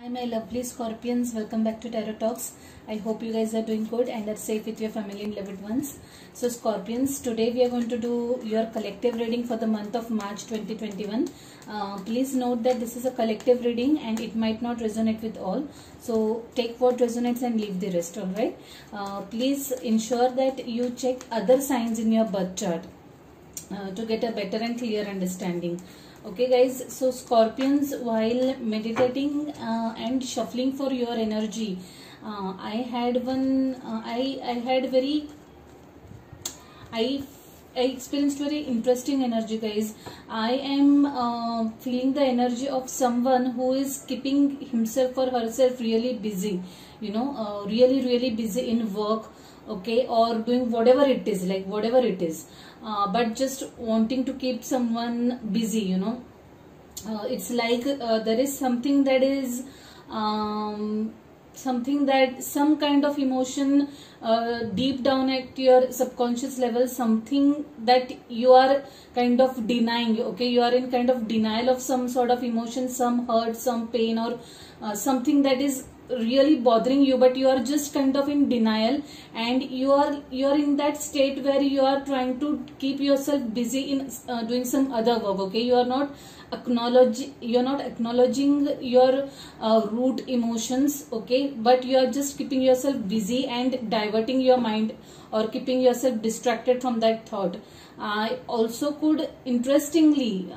Hi my lovely Scorpions, welcome back to Tarot Talks. I hope you guys are doing good and are safe with your family and loved ones. So Scorpions, today we are going to do your collective reading for the month of March 2021. Please note that this is a collective reading and it might not resonate with all. So take what resonates and leave the rest, alright. Please ensure that you check other signs in your birth chart to get a better and clear understanding. Okay guys, so Scorpions, while meditating and shuffling for your energy, I experienced very interesting energy, guys. I am feeling the energy of someone who is keeping himself or herself really busy, really busy in work, okay, or doing whatever it is, but just wanting to keep someone busy, it's like there is something that is some kind of emotion deep down at your subconscious level, something that you are kind of denying, okay, you are in kind of denial of some sort of emotion, some hurt, some pain, or something that is really bothering you, but you are just kind of in denial, and you are in that state where you are trying to keep yourself busy in doing some other work, okay. You are not acknowledging your root emotions, okay, but you are just keeping yourself busy and diverting your mind or keeping yourself distracted from that thought. I also could interestingly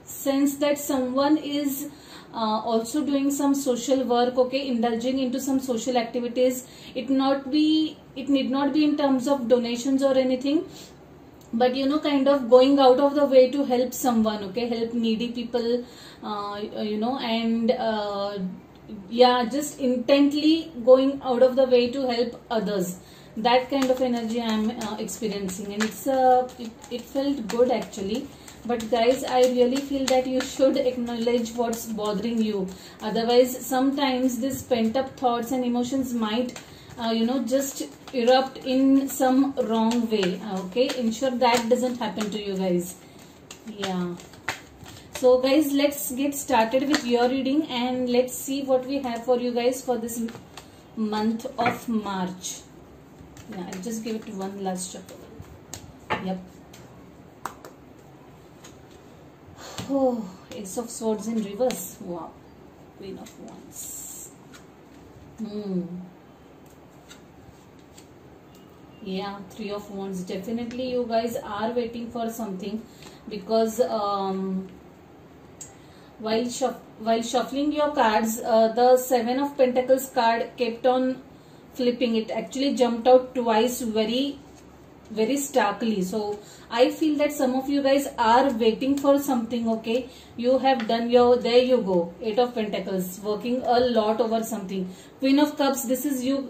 sense that someone is also doing some social work, okay, indulging into some social activities. It need not be in terms of donations or anything, but kind of going out of the way to help someone, okay, help needy people, and yeah, just intently going out of the way to help others. That kind of energy I am experiencing, and it felt good actually. But guys, I really feel that you should acknowledge what's bothering you. Otherwise, sometimes these pent up thoughts and emotions might, just erupt in some wrong way. Okay, ensure that doesn't happen to you guys. Yeah. So guys, let's get started with your reading and let's see what we have for you guys for this month of March. Yeah, I'll just give it one last shuffle. Yep. Oh, Ace of Swords in reverse. Wow. Queen of Wands. Yeah, Three of Wands. Definitely you guys are waiting for something, because while shuffling your cards, the Seven of Pentacles card kept on flipping. It actually jumped out twice very starkly. So I feel that some of you guys are waiting for something, okay. You have done there you go, Eight of Pentacles, working a lot over something. Queen of Cups, this is you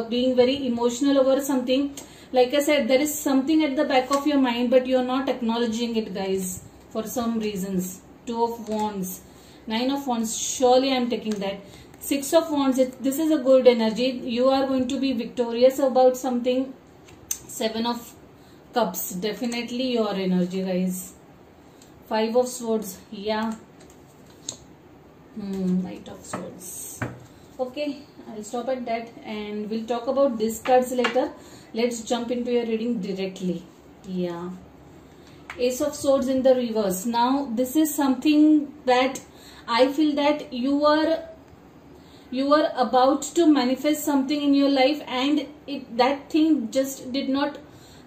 being very emotional over something. Like I said, there is something at the back of your mind, but you are not acknowledging it, guys, for some reasons. Two of Wands, Nine of Wands, surely I am taking that. Six of Wands, this is a good energy. You are going to be victorious about something. Seven of Cups, definitely your energy, guys. Five of Swords, yeah. Knight of Swords. Okay, I'll stop at that and we'll talk about these cards later. Let's jump into your reading directly. Yeah. Ace of Swords in the reverse. Now, this is something that I feel that you are about to manifest something in your life, and that thing just did not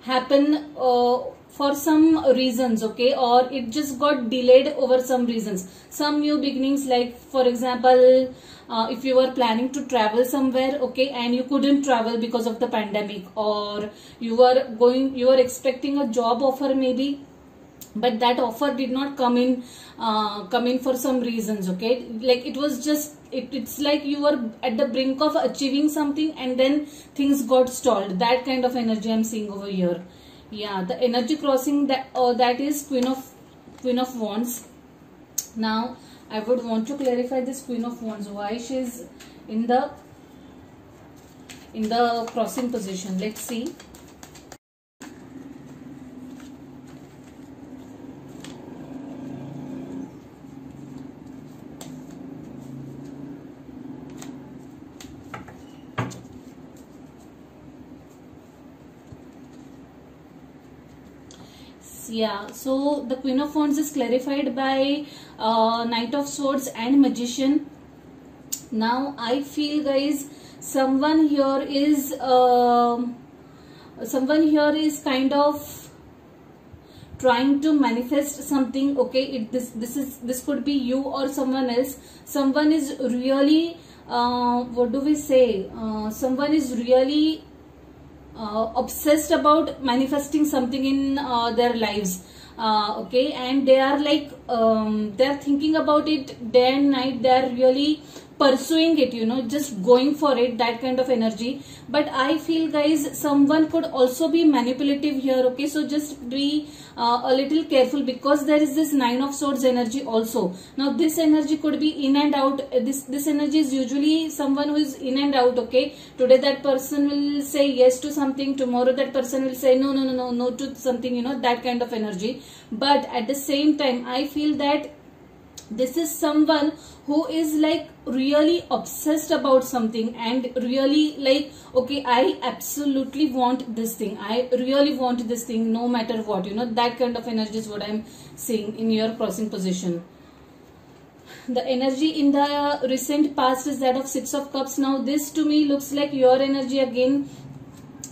happen for some reasons, okay, or it just got delayed over some reasons. Some new beginnings, like for example, if you were planning to travel somewhere, okay, and you couldn't travel because of the pandemic, or you were expecting a job offer maybe, but that offer did not come in for some reasons, okay. Like it was just it's like you were at the brink of achieving something and then things got stalled. That kind of energy I'm seeing over here. Yeah, the energy crossing that is Queen of Wands. Now I would want to clarify this Queen of Wands, why she is in the crossing position. Let's see. Yeah, so the Queen of Wands is clarified by Knight of Swords and Magician. Now I feel, guys, someone here is kind of trying to manifest something. Okay, this could be you or someone else. Someone is really what do we say? Someone is really obsessed about manifesting something in their lives. Okay, and they are like they're thinking about it day and night. They're really pursuing it, you know, just going for it, that kind of energy. But I feel, guys, someone could also be manipulative here. Okay, so just be a little careful, because there is this Nine of Swords energy also. Now this energy could be in and out. This energy is usually someone who is in and out. Okay, today that person will say yes to something, tomorrow that person will say no to something, you know, that kind of energy. But at the same time, I feel that this is someone who is like really obsessed about something and really like, okay, I absolutely want this thing. I really want this thing no matter what, you know, that kind of energy is what I'm seeing in your crossing position. The energy in the recent past is that of Six of Cups. Now this to me looks like your energy again.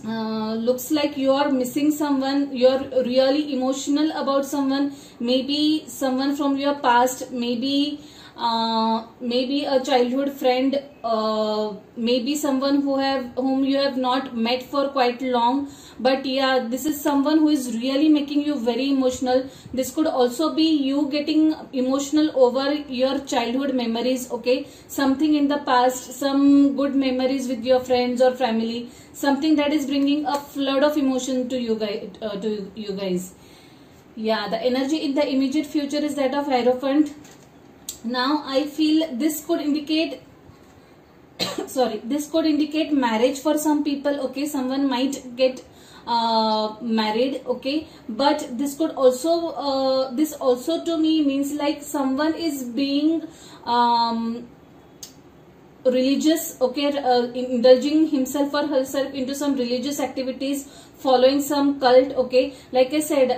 Looks like you are missing someone. You're really emotional about someone, maybe someone from your past, maybe a childhood friend, maybe someone whom you have not met for quite long. But yeah, this is someone who is really making you very emotional. This could also be you getting emotional over your childhood memories. Okay, something in the past, some good memories with your friends or family, something that is bringing a flood of emotion to you guys. Yeah, the energy in the immediate future is that of Hierophant. Now I feel this could indicate this could indicate marriage for some people. Okay, someone might get married. Okay, but this could also this also to me means like someone is being religious. Okay, indulging himself or herself into some religious activities, following some cult. Okay, like I said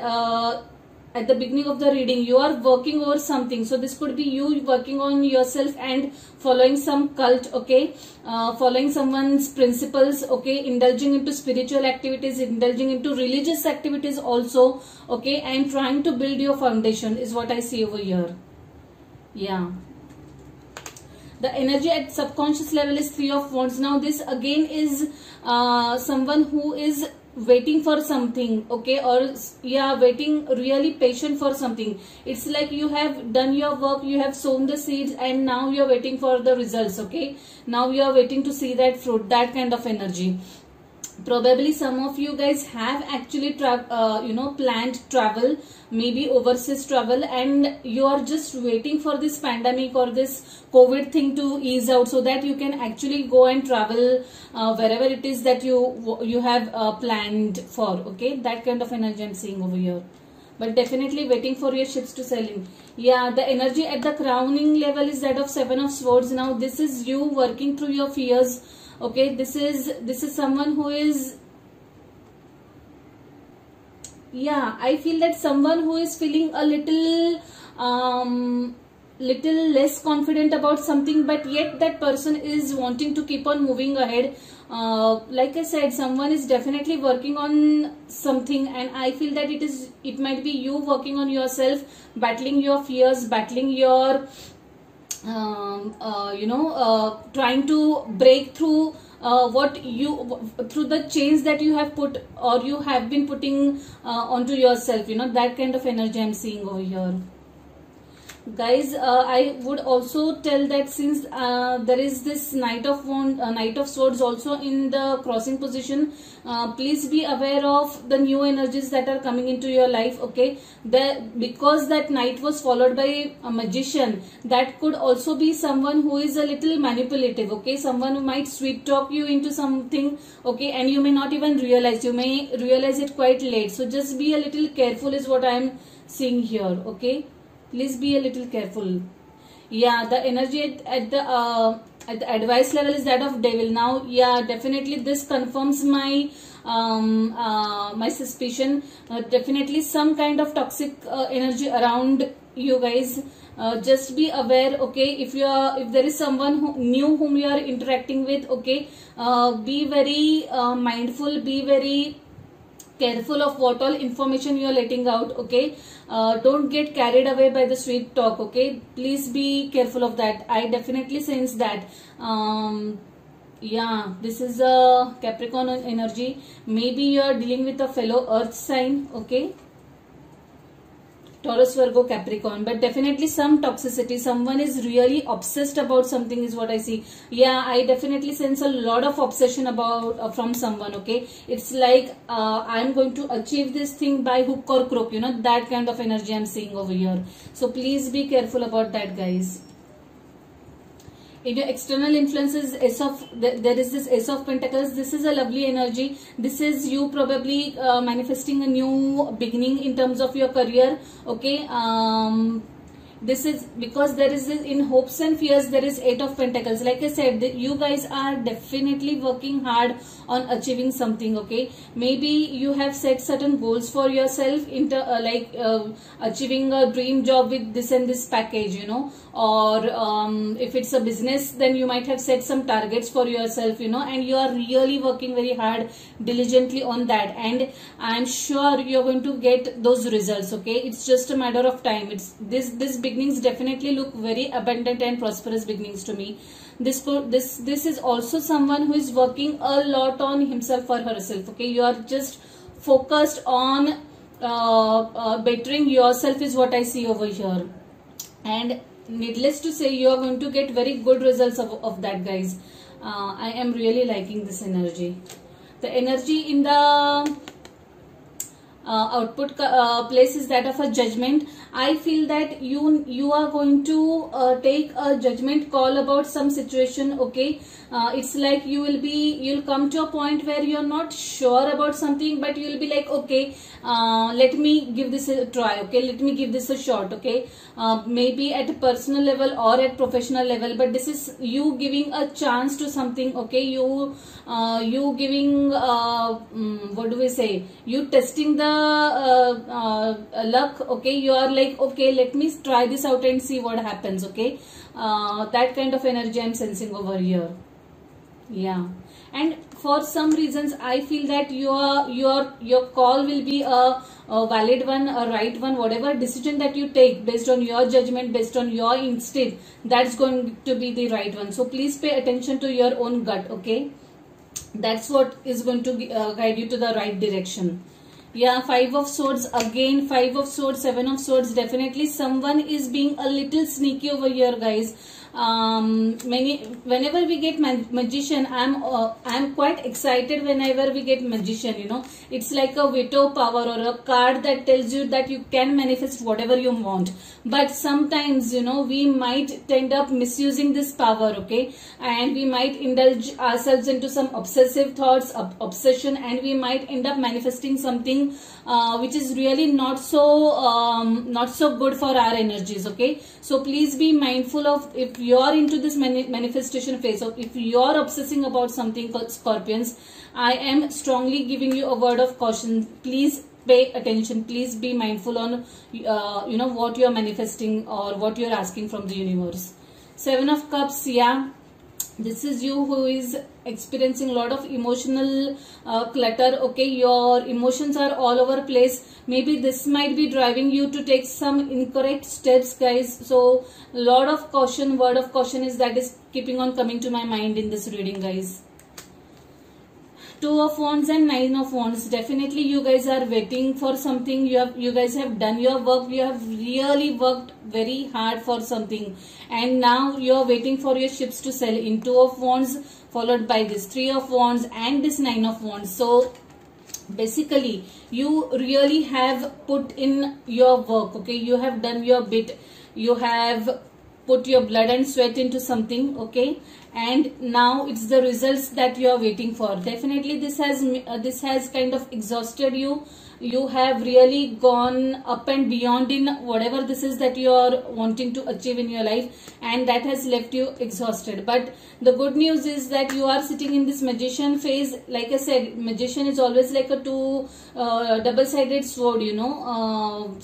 at the beginning of the reading, you are working over something. So this could be you working on yourself and following some cult. Okay, following someone's principles. Okay, indulging into spiritual activities, indulging into religious activities also. Okay, and trying to build your foundation is what I see over here. Yeah. The energy at subconscious level is Three of Wands. Now this again is someone who is waiting for something. Okay, or yeah, waiting, really patient for something. It's like you have done your work, you have sown the seeds, and now you are waiting for the results. Okay, now you are waiting to see that fruit, that kind of energy. Probably some of you guys have actually planned travel, maybe overseas travel, and you are just waiting for this pandemic or this COVID thing to ease out so that you can actually go and travel wherever it is that you have planned for. Okay, that kind of energy I'm seeing over here. But definitely waiting for your ships to sail in. Yeah, the energy at the crowning level is that of Seven of Swords. Now this is you working through your fears. Okay, this is someone who is, yeah, I feel that someone who is feeling a little less confident about something, but yet that person is wanting to keep on moving ahead. Like I said, someone is definitely working on something, and I feel that it might be you working on yourself, battling your fears, battling your trying to break through through the chains that you have put or you have been putting onto yourself. You know, that kind of energy I'm seeing over here. Guys, I would also tell that since there is this Knight of Swords also in the crossing position, please be aware of the new energies that are coming into your life. Okay, because that Knight was followed by a Magician, that could also be someone who is a little manipulative. Okay, someone who might sweet talk you into something. Okay, and you may not even realize. You may realize it quite late. So just be a little careful is what I am seeing here. Okay, please be a little careful. Yeah, the energy at the advice level is that of Devil. Now, yeah, definitely this confirms my my suspicion. Definitely some kind of toxic energy around you guys. Just be aware, okay? If there is someone new whom you are interacting with, okay, be very mindful, be very careful of what all information you are letting out, okay? Don't get carried away by the sweet talk, okay? Please be careful of that. I definitely sense that. Yeah, this is a Capricorn energy. Maybe you are dealing with a fellow earth sign, okay? Taurus, Virgo, Capricorn, but definitely some toxicity. Someone is really obsessed about something is what I see. Yeah, I definitely sense a lot of obsession about from someone, okay? It's like I'm going to achieve this thing by hook or crook, you know, that kind of energy I'm seeing over here. So please be careful about that, guys. In your external influences, there is this Ace of Pentacles. This is a lovely energy. This is you probably manifesting a new beginning in terms of your career, okay? This is because there is this, in hopes and fears, there is Eight of Pentacles. Like I said, you guys are definitely working hard on achieving something, okay? Maybe you have set certain goals for yourself into achieving a dream job with this and this package, you know, or if it's a business, then you might have set some targets for yourself, you know, and you are really working very hard diligently on that, and I'm sure you're going to get those results, okay? It's just a matter of time. It's this beginnings definitely look very abundant and prosperous beginnings to me. This is also someone who is working a lot on himself or herself, okay? You are just focused on bettering yourself is what I see over here, and needless to say, you are going to get very good results of that, guys. I am really liking this energy. The energy in the output place is that of a judgment. I feel that you are going to take a judgment call about some situation, okay? It's like you'll come to a point where you're not sure about something, but you'll be like, okay, let me give this a try, okay? Let me give this a shot, okay? Maybe at a personal level or at professional level, but this is you giving a chance to something, okay? You giving what do we say? You testing the luck, okay? You are like, okay, let me try this out and see what happens, okay? That kind of energy I'm sensing over here. Yeah, and for some reasons I feel that your call will be a valid one, a right one. Whatever decision that you take based on your judgment, based on your instinct, that's going to be the right one. So please pay attention to your own gut, okay? That's what is going to guide you to the right direction. Yeah, Five of Swords again, Five of Swords, Seven of Swords. Definitely someone is being a little sneaky over here, guys. Whenever we get magician, I'm quite excited whenever we get magician, you know. It's like a veto power or a card that tells you that you can manifest whatever you want. But sometimes, you know, we might end up misusing this power, okay? And we might indulge ourselves into some obsessive thoughts, obsession, and we might end up manifesting something which is really not so good for our energies, okay? So please be mindful of, if you are into this manifestation phase, or if you are obsessing about something, Scorpions, I am strongly giving you a word of caution. Please pay attention. Please be mindful on you know, what you are manifesting or what you are asking from the universe. Seven of Cups, yeah. This is you who is experiencing a lot of emotional clutter, okay? Your emotions are all over place. Maybe this might be driving you to take some incorrect steps, guys. So lot of caution, word of caution is that is keeping on coming to my mind in this reading, guys. Two of Wands and Nine of Wands. Definitely you guys are waiting for something. You guys have done your work. You have really worked very hard for something, and now you are waiting for your ships to sail in. Two of Wands followed by this Three of Wands and this Nine of Wands. So basically you really have put in your work, okay? You have done your bit. You have put your blood and sweat into something, okay? And now it's the results that you are waiting for. Definitely this has kind of exhausted you. you have really gone up and beyond in whatever this is that you are wanting to achieve in your life, and that has left you exhausted. But the good news is that you are sitting in this magician phase. Like I said, magician is always like a double-sided sword, you know.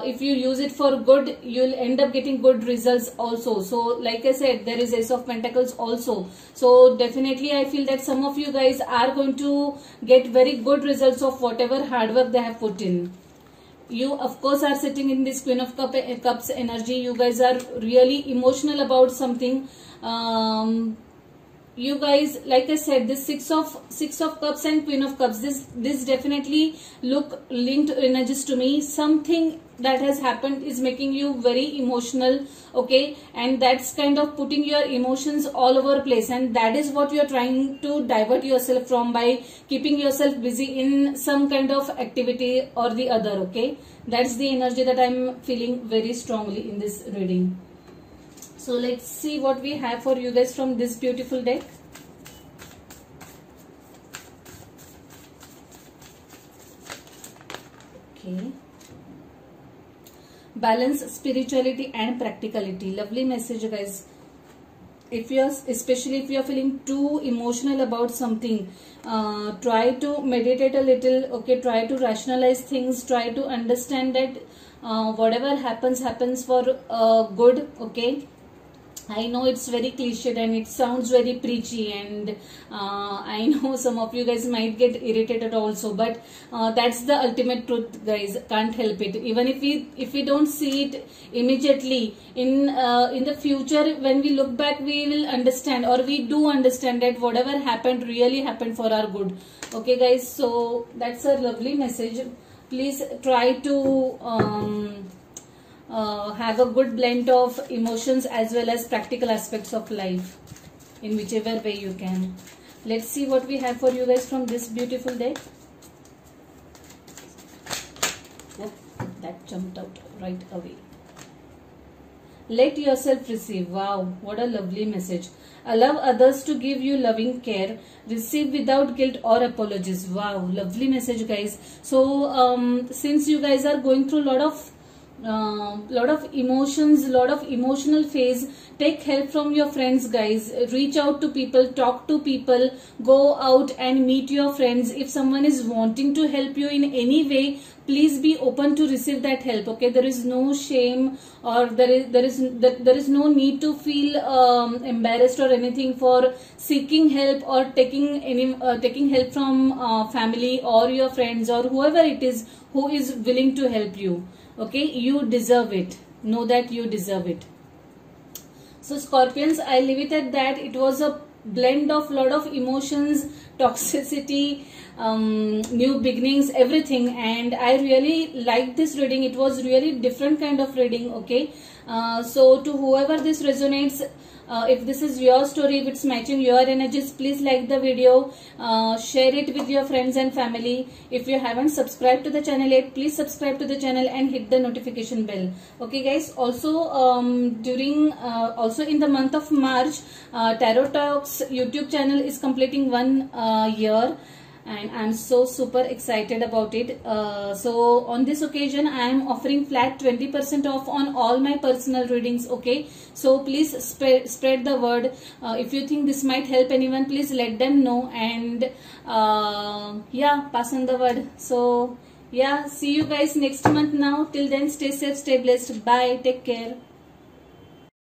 If you use it for good, you'll end up getting good results also. So like I said, there is Ace of Pentacles also. So definitely I feel that some of you guys are going to get very good results of whatever hard work they have put in. You of course are sitting in this Queen of Cups energy. You guys are really emotional about something. You guys, like I said, this six of cups and Queen of Cups, this definitely look linked energies to me. Something that has happened is making you very emotional, okay, and that's kind of putting your emotions all over place, and that is what you are trying to divert yourself from by keeping yourself busy in some kind of activity or the other, okay. That's the energy that I'm feeling very strongly in this reading. So let's see what we have for you guys from this beautiful deck. Okay. Balance spirituality and practicality. Lovely message, guys. Especially if you are feeling too emotional about something, try to meditate a little, okay. Try to rationalize things. Try to understand that whatever happens for good, okay. I know it's very cliched and it sounds very preachy, and I know some of you guys might get irritated also, but that's the ultimate truth, guys. Can't help it. Even if we don't see it immediately, in the future when we look back, we will understand, or we do understand, that whatever happened really happened for our good, okay guys. So that's a lovely message. Please try to have a good blend of emotions as well as practical aspects of life in whichever way you can. Let's see what we have for you guys from this beautiful deck. Oh, that jumped out right away. Let yourself receive. Wow, what a lovely message. Allow others to give you loving care. Receive without guilt or apologies. Wow, lovely message, guys. So since you guys are going through a lot of emotions, lot of emotional phase, take help from your friends, guys. Reach out to people, talk to people, go out and meet your friends. If someone is wanting to help you in any way, please be open to receive that help, okay. There is no shame, or there is no need to feel embarrassed or anything for seeking help or taking help from family or your friends or whoever it is who is willing to help you, okay. You deserve it. Know that you deserve it. So Scorpions, I leave it at that. It was a blend of lot of emotions, toxicity, new beginnings, everything, and I really liked this reading. It was really different kind of reading, okay. So to whoever this resonates, if this is your story, if it's matching your energies, please like the video, share it with your friends and family. If you haven't subscribed to the channel yet, please subscribe to the channel and hit the notification bell, okay guys. Also also in the month of March, Tarot Talks YouTube channel is completing 1 year, and I'm so super excited about it. So on this occasion, I am offering flat 20% off on all my personal readings, okay. So please spread the word. If you think this might help anyone, please let them know, and yeah, pass on the word. So yeah, see you guys next month now. Till then, stay safe, stay blessed. Bye, take care.